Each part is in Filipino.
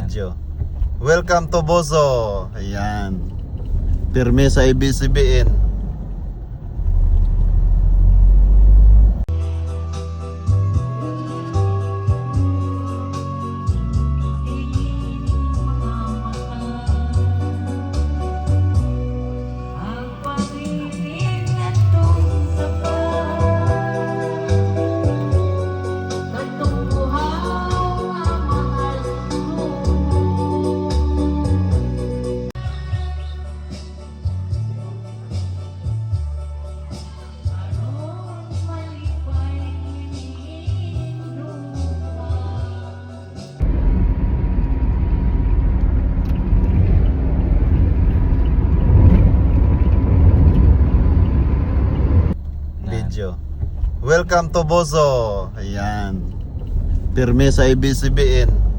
Video. Welcome to Bozo. Ayan. Pirme sa ABS-CBN. Welcome to Bozo. Ayan. Pirme sa ABS-CBN.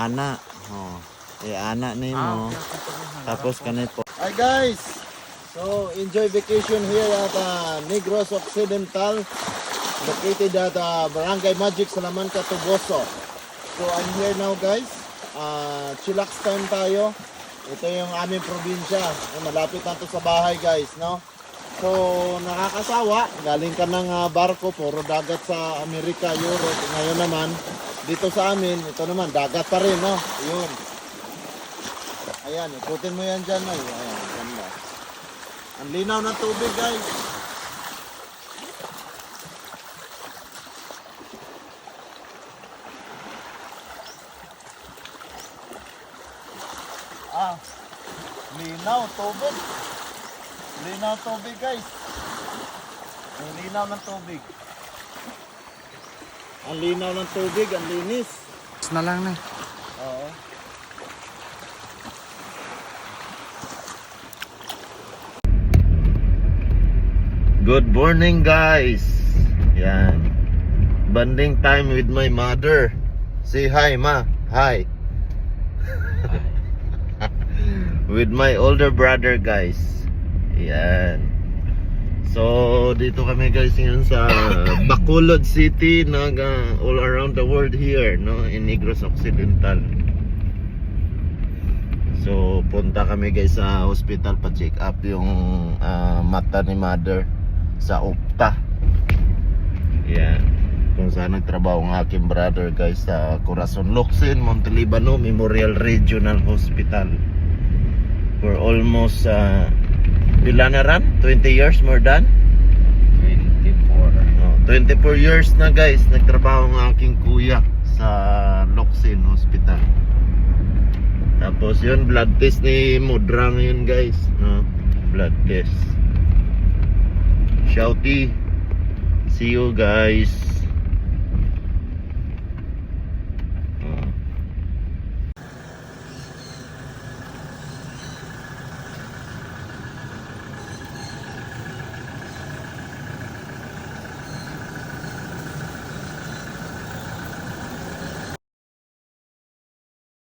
Ana. Oh. Ana ni mo. Tapos kanay po. Hi guys. So enjoy vacation here at Negros Occidental, located at Barangay Magic, Salamanca, Toboso. So I'm here now guys. Chillax time tayo. Ito yung aming probinsya. Malapit na to sa bahay guys, no? So nakakasawa. Galing ka ng barko, puro dagat sa Amerika, Europe. Ngayon naman dito sa amin, ito naman, dagat pa rin, no? Yun. Ayan, ikutin mo yan dyan, no? Ayan, ganda. Ang linaw ng tubig, guys. Linaw, tubig. Linaw tubig, guys. Ang linaw ng tubig. Ang linaw ng tubig, ang linis. Na lang na. Oo. Good morning guys. Yan. Bonding time with my mother. Say hi ma. Hi. With my older brother guys. Yan. So dito kami guys ngayon sa Bacolod City, all around the world here, no, in Negros Occidental. So punta kami guys sa hospital pa check up yung mata ni mother sa Opta. Yan. Kung saan nagtrabaho ang aking brother guys sa Corazon Locsin, Montelibano Memorial Regional Hospital for almost pila na ran? 20 years more than? 24 years na guys nagtrabaho ng aking kuya sa Locsin Hospital. Tapos yun, blood test ni Mudrang yun guys, no? Blood test. Shouty. See you guys.